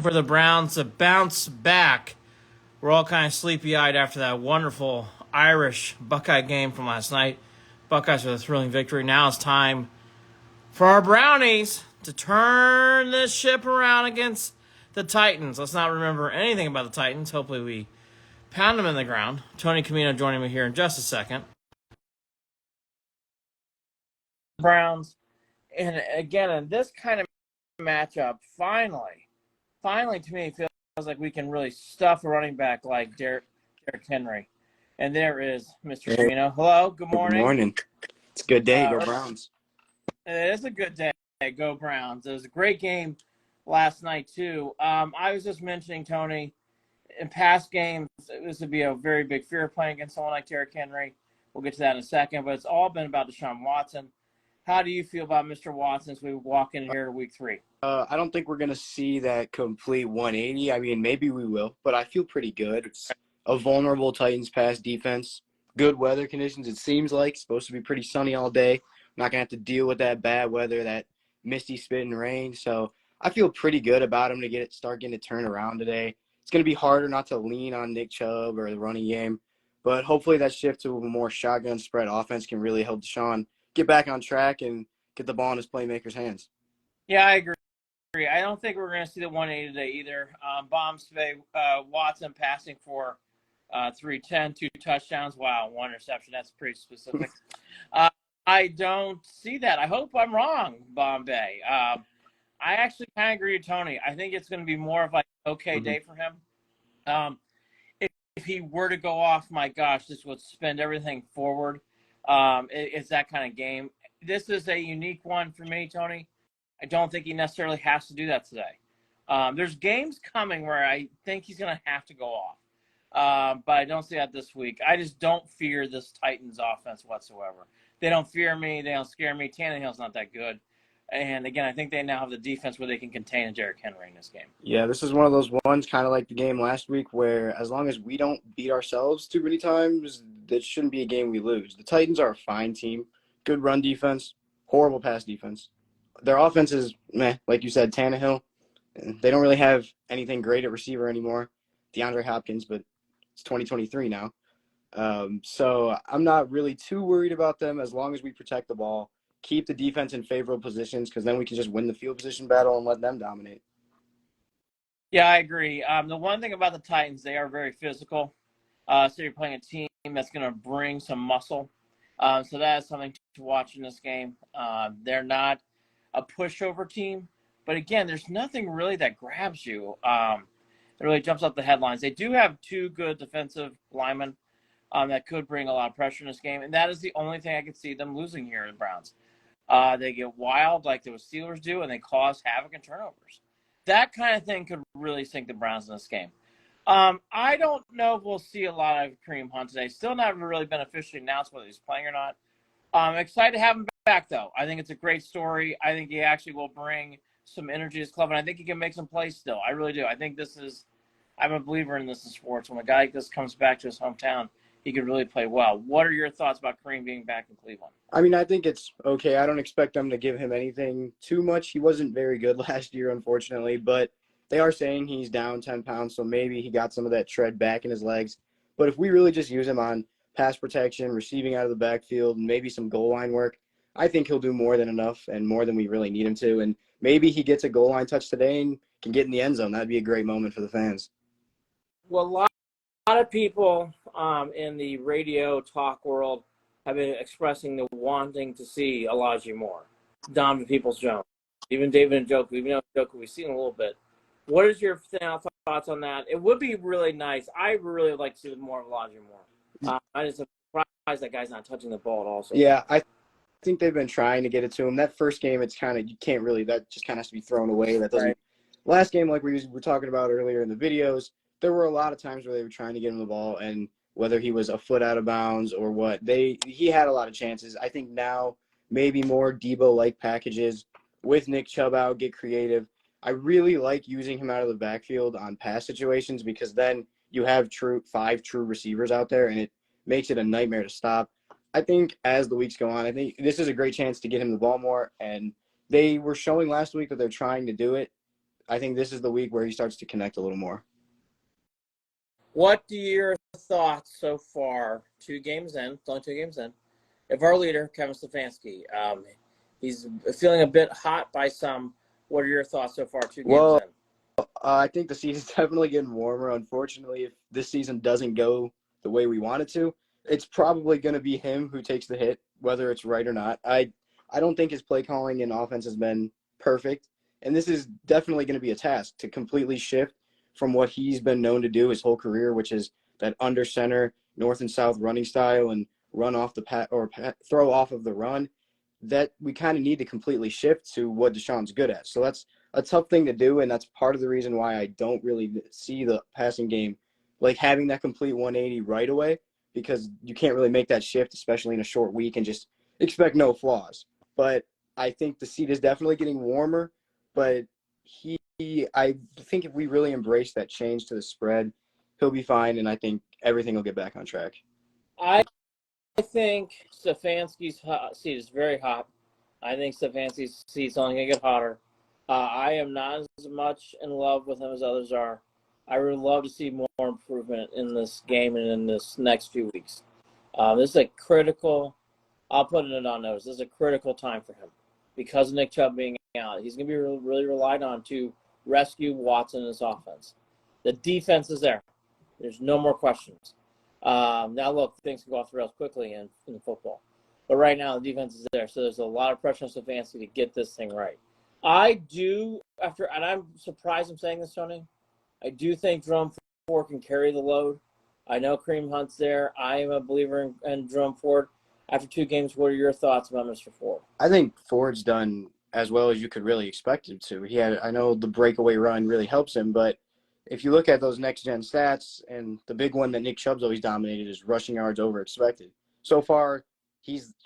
for the Browns to bounce back. We're all kind of sleepy-eyed after that wonderful Irish Buckeye game from last night. Buckeyes with a thrilling victory. Now it's time for our Brownies to turn this ship around against the Titans. Let's not remember anything about the Titans. Hopefully we pound them in the ground. Tony Camino joining me here in just a second. Browns, and again, in this kind of matchup, finally to me, it feels like we can really stuff a running back like Derrick Henry. And there is Mr. Camino. Hello, good morning. Good morning. It's a good day. Go Browns. It is a good day. Go Browns. It was a great game last night, too. I was just mentioning, Tony, in past games, this would be a very big fear of playing against someone like Derrick Henry. We'll get to that in a second, but it's all been about Deshaun Watson. How do you feel about Mr. Watson as we walk in here to week 3? I don't think we're going to see that complete 180. I mean, maybe we will, but I feel pretty good. It's a vulnerable Titans pass defense. Good weather conditions, it seems like. It's supposed to be pretty sunny all day. I'm not going to have to deal with that bad weather, that misty spit and rain. So I feel pretty good about him to start getting it turned around today. It's going to be harder not to lean on Nick Chubb or the running game, but hopefully that shift to a more shotgun spread offense can really help Deshaun get back on track and get the ball in his playmakers' hands. Yeah, I agree. I don't think we're going to see the 180 today either. Bombs today, Watson passing for 310, 2 touchdowns. Wow, 1 interception. That's pretty specific. I don't see that. I hope I'm wrong, Bombay. I actually kind of agree with Tony. I think it's going to be more of like an okay day for him. If he were to go off, my gosh, this would spend everything forward. It's that kind of game. This is a unique one for me, Tony. I don't think he necessarily has to do that today. There's games coming where I think he's going to have to go off, but I don't see that this week. I just don't fear this Titans offense whatsoever. They don't fear me. They don't scare me. Tannehill's not that good. And, again, I think they now have the defense where they can contain a Derrick Henry in this game. Yeah, this is one of those ones kind of like the game last week where as long as we don't beat ourselves too many times, that shouldn't be a game we lose. The Titans are a fine team. Good run defense, horrible pass defense. Their offense is meh, like you said, Tannehill. They don't really have anything great at receiver anymore. DeAndre Hopkins, but it's 2023 now. So I'm not really too worried about them as long as we protect the ball, keep the defense in favorable positions, because then we can just win the field position battle and let them dominate. Yeah, I agree. The one thing about the Titans, they are very physical. So you're playing a team that's going to bring some muscle. So that is something to watch in this game. They're not a pushover team, but again, there's nothing really that grabs you. It really jumps up the headlines. They do have 2 good defensive linemen that could bring a lot of pressure in this game, and that is the only thing I could see them losing here in the Browns. They get wild like the Steelers do, and they cause havoc and turnovers. That kind of thing could really sink the Browns in this game. I don't know if we'll see a lot of Kareem Hunt today. Still not really been officially announced whether he's playing or not. I'm excited to have him back, though. I think it's a great story. I think he actually will bring some energy to his club, and I think he can make some plays still. I really do. I think I'm a believer in this in sports. When a guy like this comes back to his hometown, he could really play well. What are your thoughts about Kareem being back in Cleveland? I mean, I think it's okay. I don't expect them to give him anything too much. He wasn't very good last year, unfortunately, but they are saying he's down 10 pounds, so maybe he got some of that tread back in his legs. But if we really just use him on pass protection, receiving out of the backfield, and maybe some goal line work, I think he'll do more than enough and more than we really need him to. And maybe he gets a goal line touch today and can get in the end zone. That'd be a great moment for the fans. Well, a lot of people in the radio talk world have been expressing the wanting to see Elijah Moore, Donovan Peoples-Jones, even David Njoku. Even though Njoku we've seen a little bit. What is your thoughts on that? It would be really nice. I really would like to see more of Elijah Moore. I just am surprised that guy's not touching the ball at all. Yeah, I think they've been trying to get it to him. That first game, it's kind of you can't really. That just kind of has to be thrown away. That doesn't. Right. Last game, like we were talking about earlier in the videos, there were a lot of times where they were trying to get him the ball, and whether he was a foot out of bounds or what, he had a lot of chances. I think now maybe more Debo-like packages with Nick Chubb out, get creative. I really like using him out of the backfield on pass situations because then you have 5 true receivers out there, and it makes it a nightmare to stop. I think as the weeks go on, I think this is a great chance to get him the ball more, and they were showing last week that they're trying to do it. I think this is the week where he starts to connect a little more. What are your thoughts so far? 2 games in, it's only 2 games in, of our leader, Kevin Stefanski. He's feeling a bit hot by some. What are your thoughts so far, 2 games in? I think the season's definitely getting warmer. Unfortunately, if this season doesn't go the way we want it to, it's probably going to be him who takes the hit, whether it's right or not. I don't think his play calling and offense has been perfect, and this is definitely going to be a task to completely shift from what he's been known to do his whole career, which is that under center, north and south running style and run off the throw off of the run. That we kind of need to completely shift to what Deshaun's good at. So that's a tough thing to do, and that's part of the reason why I don't really see the passing game like having that complete 180 right away, because you can't really make that shift, especially in a short week, and just expect no flaws. But I think the seat is definitely getting warmer, but I think if we really embrace that change to the spread, he'll be fine, and I think everything will get back on track. I think Stefanski's seat is very hot. I think Stefanski's seat's only going to get hotter. I am not as much in love with him as others are. I would love to see more improvement in this game and in this next few weeks. This is a critical, I'll put it on notice, this is a critical time for him because of Nick Chubb being out. He's going to be really relied on to rescue Watson in this offense. The defense is there. There's no more questions. Now, look, things can go off the rails quickly in football. But right now, the defense is there. So there's a lot of pressure on Stefanski to get this thing right. I do, and I'm surprised I'm saying this, Tony, I do think Jerome Ford can carry the load. I know Kareem Hunt's there. I am a believer in Jerome Ford. After 2 games, what are your thoughts about Mr. Ford? I think Ford's done as well as you could really expect him to. I know the breakaway run really helps him, but if you look at those next-gen stats, and the big one that Nick Chubb's always dominated is rushing yards over expected. So far,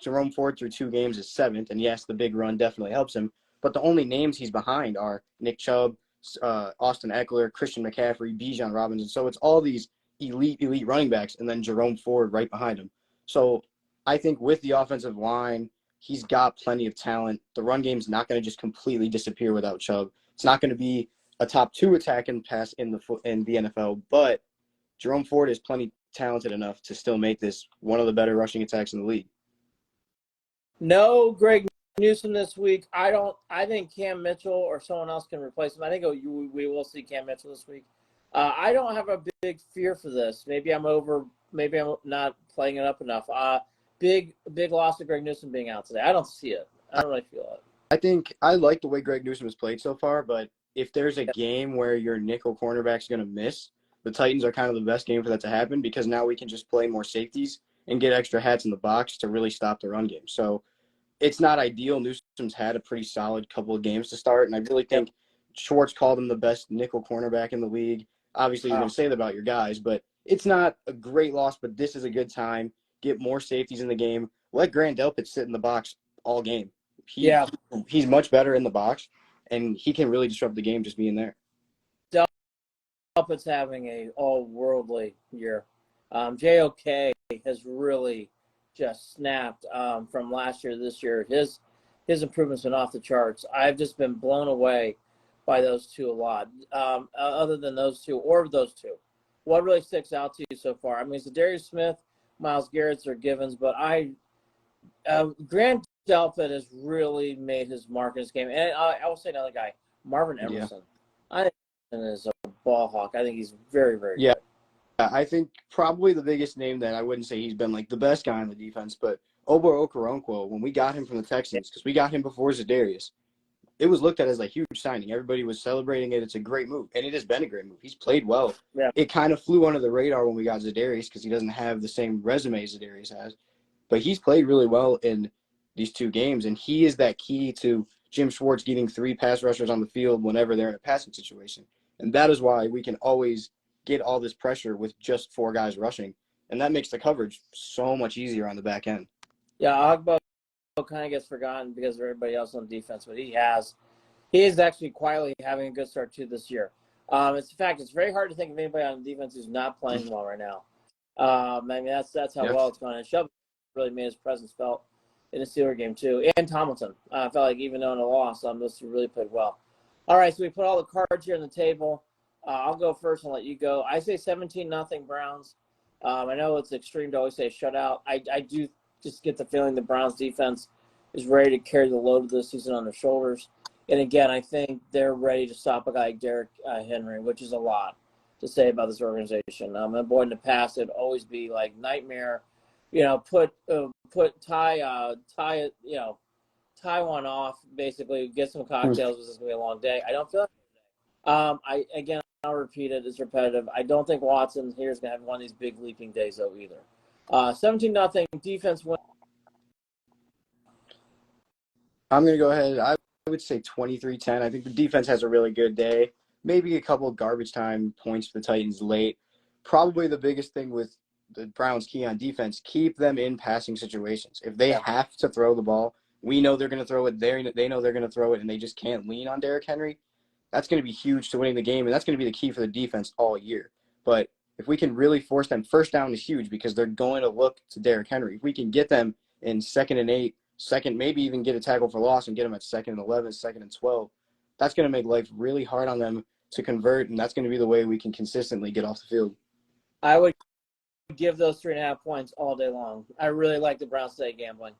Jerome Ford through 2 games is 7th, and yes, the big run definitely helps him, but the only names he's behind are Nick Chubb, Austin Eckler, Christian McCaffrey, Bijan Robinson. So it's all these elite running backs, and then Jerome Ford right behind him. So I think with the offensive line, he's got plenty of talent. The run game's not going to just completely disappear without Chubb. It's not going to be a top 2 attack and pass in the NFL, but Jerome Ford is plenty talented enough to still make this one of the better rushing attacks in the league. No Greg Newsome this week. I think Cam Mitchell or someone else can replace him. I think we will see Cam Mitchell this week. I don't have a big fear for this. Maybe I'm not playing it up enough. Big loss of Greg Newsome being out today. I don't see it. I don't really feel it. I think I like the way Greg Newsome has played so far, but if there's a game where your nickel cornerback's going to miss, the Titans are kind of the best game for that to happen, because now we can just play more safeties and get extra hats in the box to really stop the run game. So it's not ideal. Newsome's had a pretty solid couple of games to start, and I really think Schwartz called him the best nickel cornerback in the league. Obviously, you're going to say that about your guys, but it's not a great loss, but this is a good time. Get more safeties in the game. Let Grant Delpit sit in the box all game. He's much better in the box, and he can really disrupt the game just being there. Delpit's having a all-worldly year. JOK has really just snapped from last year to this year. His improvement's been off the charts. I've just been blown away by those 2 a lot. Other than those 2, what really sticks out to you so far? I mean, Zadarius Smith, Myles Garrett's are givens, but Grant Delpit has really made his mark in this game. And I will say another guy, Marvin Emerson. I think Emerson is a ball hawk. I think he's very, very good. I think probably the biggest name that I wouldn't say he's been like the best guy on the defense, but Obo Okoronkwo, when we got him from the Texans, because we got him before Zadarius, it was looked at as a huge signing. Everybody was celebrating it. It's a great move, and it has been a great move. He's played well. Yeah. It kind of flew under the radar when we got Zadarius because he doesn't have the same resume Zadarius has, but he's played really well in these 2 games, and he is that key to Jim Schwartz getting 3 pass rushers on the field whenever they're in a passing situation, and that is why we can always get all this pressure with just 4 guys rushing, and that makes the coverage so much easier on the back end. Yeah, Ogbo kind of gets forgotten because of everybody else on defense, but he is actually quietly having a good start too this year. It's a fact. It's very hard to think of anybody on defense who's not playing well right now. I mean, that's how well it's going. And Chubb really made his presence felt in the Steelers game too. And Tomlinson, I felt like even though in a loss, those 2 really played well. All right, so we put all the cards here on the table. I'll go first and let you go. I say 17-0 Browns. I know it's extreme to always say shutout. I do just get the feeling the Browns defense is ready to carry the load of this season on their shoulders. And again, I think they're ready to stop a guy like Derrick Henry, which is a lot to say about this organization. And boy, in the past, it'd always be like nightmare. Put tie one off, basically get some cocktails. This is gonna be a long day. I don't feel like I'll repeat it. It's repetitive. I don't think Watson here is gonna have one of these big leaping days though either. 17-0 defense win. I'm going to go ahead. I would say 23-10. I think the defense has a really good day. Maybe a couple of garbage time points for the Titans late. Probably the biggest thing with the Browns' key on defense, keep them in passing situations. If they have to throw the ball, we know they're going to throw it. They know they're going to throw it, and they just can't lean on Derrick Henry. That's going to be huge to winning the game, and that's going to be the key for the defense all year. But if we can really force them, first down is huge because they're going to look to Derrick Henry. If we can get them in 2nd and 8, maybe even get a tackle for loss and get them at 2nd and 11, 2nd and 12, that's going to make life really hard on them to convert, and that's going to be the way we can consistently get off the field. I would give those 3.5 points all day long. I really like the Browns today gambling.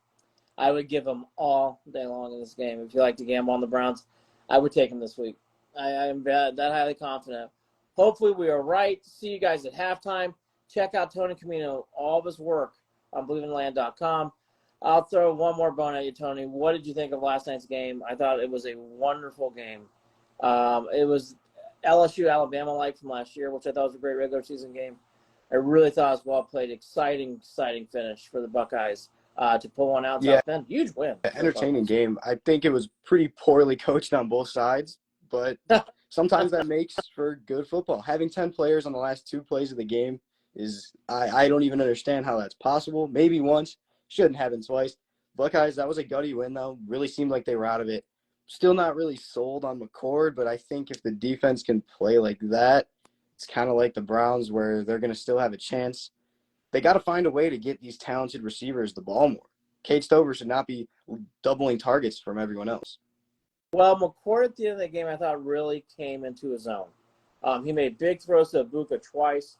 I would give them all day long in this game. If you like to gamble on the Browns, I would take them this week. I am that highly confident. Hopefully we are right. See you guys at halftime. Check out Tony Camino, all of his work on BelieveInLand.com. I'll throw one more bone at you, Tony. What did you think of last night's game? I thought it was a wonderful game. It was LSU Alabama-like from last year, which I thought was a great regular season game. I really thought it was well played. Exciting finish for the Buckeyes to pull one out. Yeah, South Bend. Huge win. entertaining game. I think it was pretty poorly coached on both sides, but sometimes that makes for good football. Having 10 players on the last 2 plays of the game is I don't even understand how that's possible. Maybe once, shouldn't happen twice. Buckeyes, that was a gutty win, though. Really seemed like they were out of it. Still not really sold on McCord, but I think if the defense can play like that, it's kind of like the Browns where they're going to still have a chance. They got to find a way to get these talented receivers the ball more. Cade Stover should not be doubling targets from everyone else. Well, McCord at the end of the game, I thought really came into his own. He made big throws to Ibuka twice.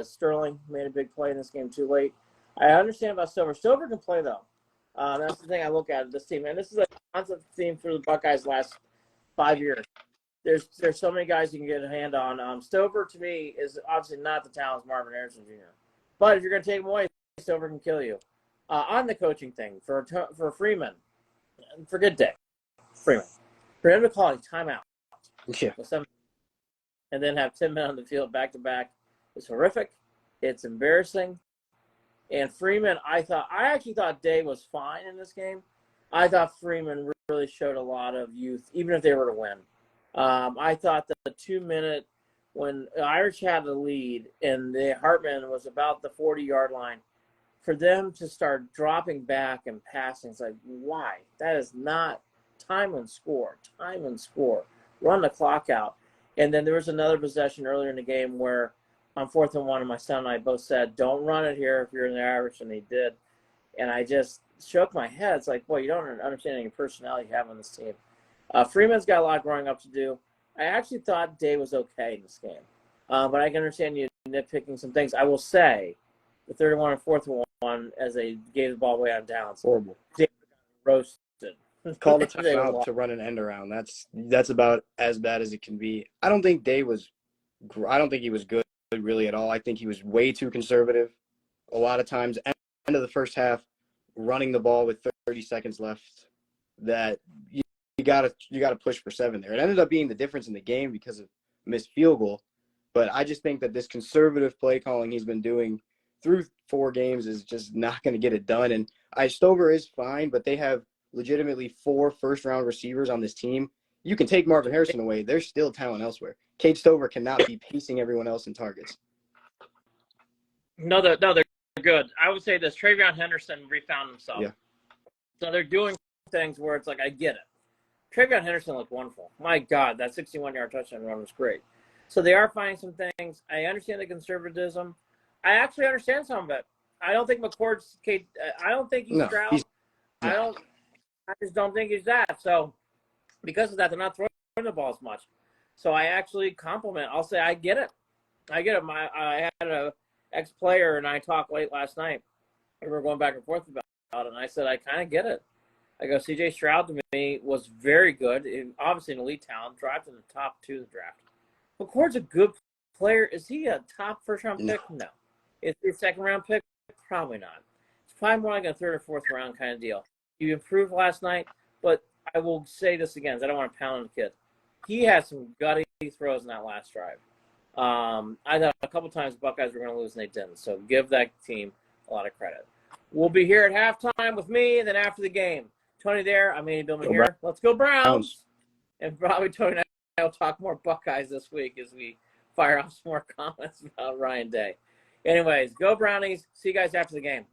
Sterling made a big play in this game too late. I understand about Stover. Stover can play, though. That's the thing I look at this team. And this is a constant theme through the Buckeyes last 5 years. There's so many guys you can get a hand on. Stover, to me, is obviously not the talent of Marvin Harrison Jr. But if you're going to take him away, Stover can kill you. On the coaching thing, for Freeman, forget Day. Freeman. For him to call a timeout and then have 10 men on the field back-to-back is horrific. It's embarrassing. And Freeman, I actually thought Day was fine in this game. I thought Freeman really showed a lot of youth, even if they were to win. I thought that the 2-minute when Irish had the lead and the Hartman was about the 40-yard line, for them to start dropping back and passing, it's like, why? That is not time and score. Run the clock out. And then there was another possession earlier in the game where on 4th and 1, my son and I both said, don't run it here if you're in the Irish, and he did. And I just shook my head. It's like, boy, you don't understand any personality you have on this team. Freeman's got a lot growing up to do. I actually thought Day was okay in this game. But I can understand you nitpicking some things. I will say the 31 and 4th and 1 as they gave the ball away on downs. Horrible. Day roasted. Called a timeout to run an end around. That's about as bad as it can be. I don't think he was good really at all. I think he was way too conservative. A lot of times, end of the first half, running the ball with 30 seconds left, that you gotta push for 7 there. It ended up being the difference in the game because of missed field goal. But I just think that this conservative play calling he's been doing through 4 games is just not going to get it done. And Stover is fine, but they have legitimately 4 first-round receivers on this team. You can take Marvin Harrison away. There's still talent elsewhere. Cade Stover cannot be pacing everyone else in targets. No, they're good. I would say this. Travion Henderson refound himself. Yeah. So they're doing things where it's like, I get it. Travion Henderson looked wonderful. My God, that 61-yard touchdown run was great. So they are finding some things. I understand the conservatism. I actually understand some of it. I don't think McCord's – I don't think he's Stroud. I just don't think he's that. So because of that, they're not throwing the ball as much. So I actually compliment. I'll say I get it. I get it. I had a ex-player and I talked late last night. We were going back and forth about it, and I said I kind of get it. I go, C.J. Stroud to me was very good. Obviously an elite talent, drafted in the top 2 of the draft. McCord's a good player. Is he a top first-round pick? No. Is he a second-round pick? Probably not. It's probably more like a third or fourth round kind of deal. He improved last night, but I will say this again, because I don't want to pound on the kid. He had some gutty throws in that last drive. I thought a couple times the Buckeyes were going to lose, and they didn't. So give that team a lot of credit. We'll be here at halftime with me, and then after the game. Tony there, I'm Andy Billman here. Let's go Browns. And probably Tony and I will talk more Buckeyes this week as we fire off some more comments about Ryan Day. Anyways, go Brownies. See you guys after the game.